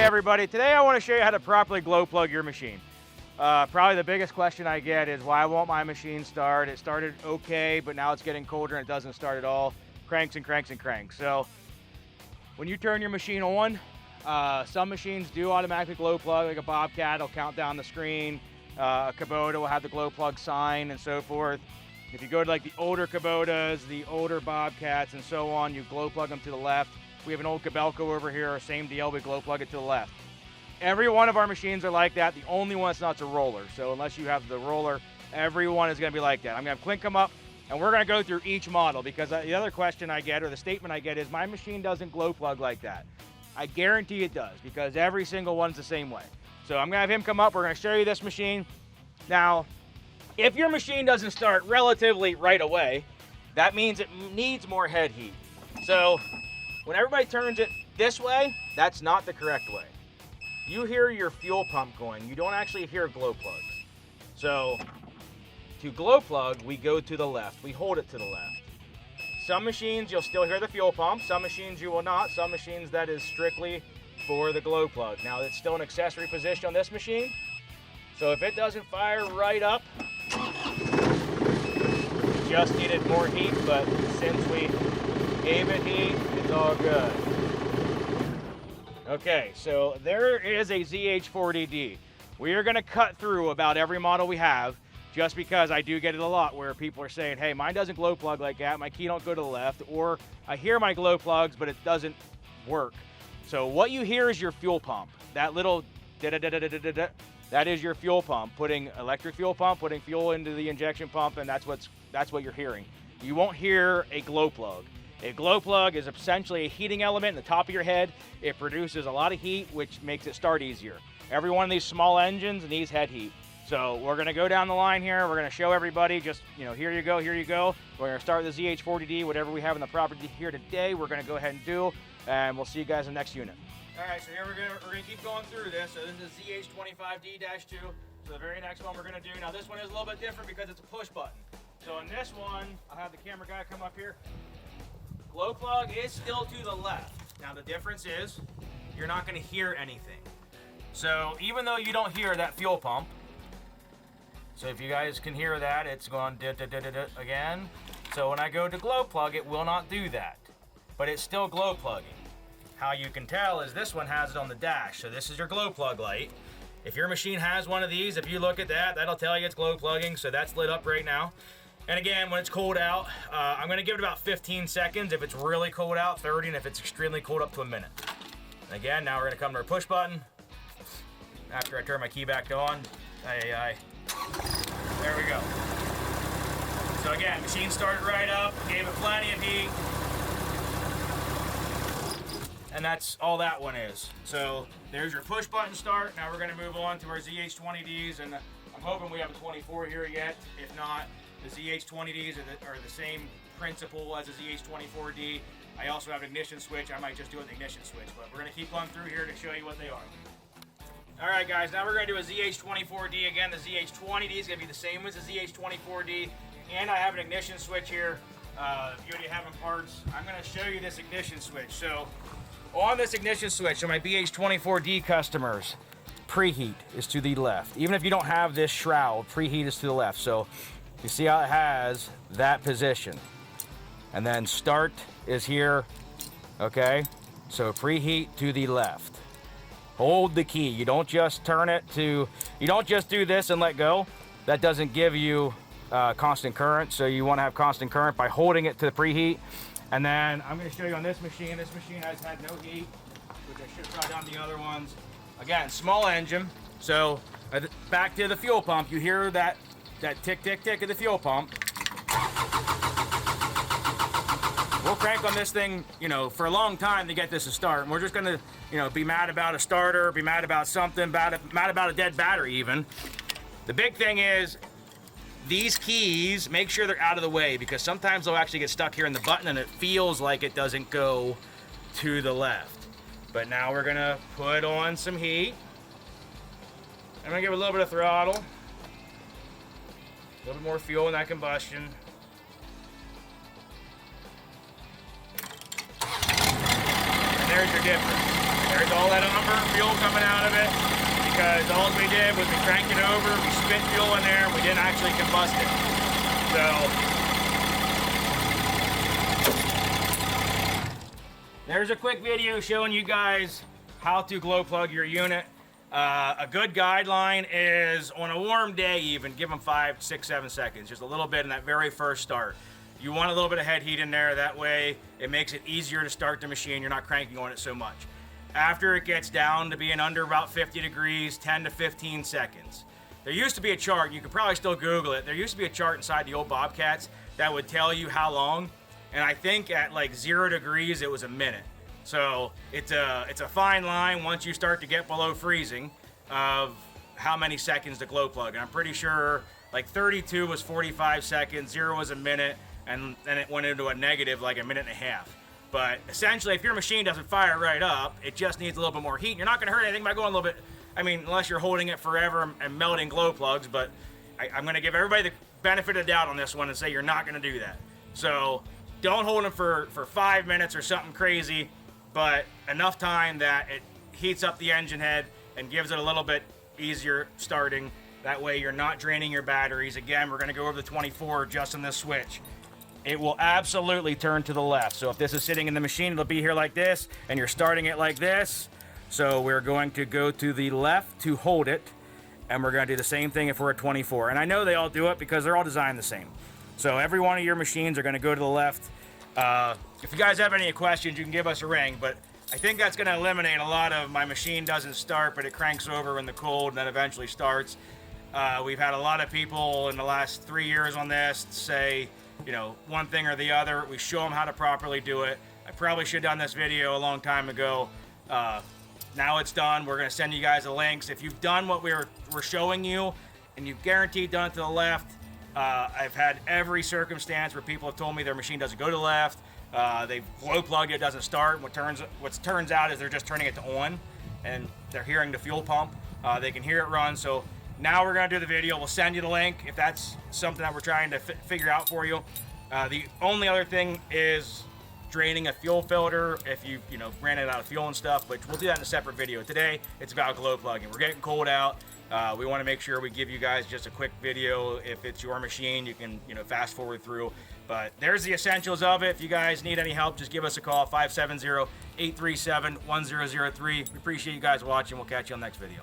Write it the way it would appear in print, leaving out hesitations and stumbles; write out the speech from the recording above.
everybody, today I want to show you how to properly glow plug your machine. Probably the biggest question I get is why won't my machine start? It started okay, but now it's getting colder and it doesn't start at all. Cranks and cranks and cranks. So when you turn your machine on, some machines do automatically glow plug, like a Bobcat will count down the screen. A Kubota will have the glow plug sign and so forth. If you go to like the older Kubotas, the older Bobcats and so on, you glow plug them to the left. We have an old Kobelco over here, same deal, we glow plug it to the left. Every one of our machines are like that. The only one that's not is a roller. So unless you have the roller, every one is gonna be like that. I'm gonna Clink them up and we're gonna go through each model because the other question I get or the statement I get is my machine doesn't glow plug like that. I guarantee it does because every single one's the same way. So I'm gonna have him come up, we're gonna show you this machine. Now, if your machine doesn't start relatively right away, that means it needs more head heat. So when everybody turns it this way, that's not the correct way. You hear your fuel pump going, you don't actually hear glow plugs. So to glow plug, we go to the left, we hold it to the left. Some machines you'll still hear the fuel pump, some machines you will not, some machines that is strictly for the glow plug. Now it's still an accessory position on this machine, so if it doesn't fire right up, just needed more heat, but since we gave it heat, it's all good. Okay, so there is a ZH40D. We are gonna cut through about every model we have, just because I do get it a lot where people are saying, hey, mine doesn't glow plug like that, my key don't go to the left, or I hear my glow plugs, but it doesn't work. So what you hear is your fuel pump. That little da-da-da-da-da-da-da, that is your fuel pump, putting electric fuel pump, putting fuel into the injection pump, and that's what you're hearing. You won't hear a glow plug. A glow plug is essentially a heating element in the top of your head. It produces a lot of heat, which makes it start easier. Every one of these small engines needs head heat. So we're gonna go down the line here. We're gonna show everybody just, here you go, here you go. We're gonna start with the ZH40D, whatever we have in the property here today, we're gonna go ahead and do, and we'll see you guys in the next unit. All right, so here we're gonna keep going through this. So this is ZH25D-2. So the very next one we're gonna do, now this one is a little bit different because it's a push button. So in this one, I'll have the camera guy come up here. Glow plug is still to the left. Now the difference is, you're not gonna hear anything. So even though you don't hear that fuel pump, so if you guys can hear that, it's going da-da-da-da-da again. So when I go to glow plug, it will not do that, but it's still glow plugging. How you can tell is this one has it on the dash. So this is your glow plug light. If your machine has one of these, if you look at that, that'll tell you it's glow plugging. So that's lit up right now. And again, when it's cold out, I'm gonna give it about 15 seconds. If it's really cold out, 30, and if it's extremely cold, up to a minute. And again, now we're gonna come to our push button. After I turn my key back on, there we go. So again, machine started right up, gave it plenty of heat. And that's all that one is. So there's your push button start. Now we're gonna move on to our ZH20Ds, and I'm hoping we have a 24 here yet. If not, the ZH20Ds are the same principle as the ZH24D. I also have an ignition switch. I might just do an ignition switch, but we're gonna keep going through here to show you what they are. All right, guys, now we're gonna do a ZH24D. Again, the ZH20D is gonna be the same as the ZH24D, and I have an ignition switch here. If you already have them parts, I'm gonna show you this ignition switch. So on this ignition switch, so my BH24D customers, preheat is to the left. Even if you don't have this shroud, preheat is to the left. So you see how it has that position. And then start is here, okay? So preheat to the left. Hold the key. You don't just turn it to, you don't just do this and let go. That doesn't give you constant current. So you want to have constant current by holding it to the preheat. And then I'm going to show you on this machine. This machine has had no heat, which I should have tried on the other ones. Again, small engine. So back to the fuel pump. You hear that tick, tick, tick of the fuel pump. We'll crank on this thing, for a long time to get this to start. And we're just gonna, be mad about a starter, be mad about something, mad about a dead battery even. The big thing is, these keys, make sure they're out of the way because sometimes they'll actually get stuck here in the button and it feels like it doesn't go to the left. But now we're gonna put on some heat. I'm gonna give it a little bit of throttle. A little bit more fuel in that combustion. And there's your difference. There's all that umber fuel coming out of it because all we did was we cranked it over, we spit fuel in there, and we didn't actually combust it. So there's a quick video showing you guys how to glow plug your unit. A good guideline is on a warm day even, give them 5, 6, 7 seconds, just a little bit in that very first start. You want a little bit of head heat in there, that way it makes it easier to start the machine, you're not cranking on it so much. After it gets down to being under about 50 degrees, 10 to 15 seconds. There used to be a chart, you could probably still Google it, there used to be a chart inside the old Bobcats that would tell you how long, and I think at like 0 degrees it was a minute. So it's a fine line once you start to get below freezing of how many seconds to glow plug. And I'm pretty sure like 32 was 45 seconds, 0 was a minute, and then it went into a negative like a minute and a half. But essentially, if your machine doesn't fire right up, it just needs a little bit more heat. You're not gonna hurt anything by going a little bit, I mean, unless you're holding it forever and melting glow plugs, but I'm gonna give everybody the benefit of the doubt on this one and say you're not gonna do that. So don't hold them for 5 minutes or something crazy, but enough time that it heats up the engine head and gives it a little bit easier starting. That way you're not draining your batteries. Again, we're gonna go over the 24 adjusting this switch. It will absolutely turn to the left. So if this is sitting in the machine, it'll be here like this, and you're starting it like this. So we're going to go to the left to hold it, and we're gonna do the same thing if we're at 24. And I know they all do it because they're all designed the same. So every one of your machines are gonna go to the left. If you guys have any questions, you can give us a ring, but I think that's going to eliminate a lot of my machine doesn't start, but it cranks over in the cold and then eventually starts. We've had a lot of people in the last 3 years on this say, you know, one thing or the other. We show them how to properly do it. I probably should have done this video a long time ago. Now it's done. We're going to send you guys the links. If you've done what we're showing you and you've guaranteed done it to the left, I've had every circumstance where people have told me their machine doesn't go to the left. They've glow plugged it, doesn't start. What turns out is they're just turning it to on, and they're hearing the fuel pump. They can hear it run. So now we're gonna do the video. We'll send you the link if that's something that we're trying to figure out for you. The only other thing is draining a fuel filter if you ran it out of fuel and stuff, but we'll do that in a separate video. Today it's about glow plugging. We're getting cold out. We want to make sure we give you guys just a quick video. If it's your machine, you can fast forward through. But there's the essentials of it. If you guys need any help, just give us a call, 570-837-1003. We appreciate you guys watching. We'll catch you on the next video.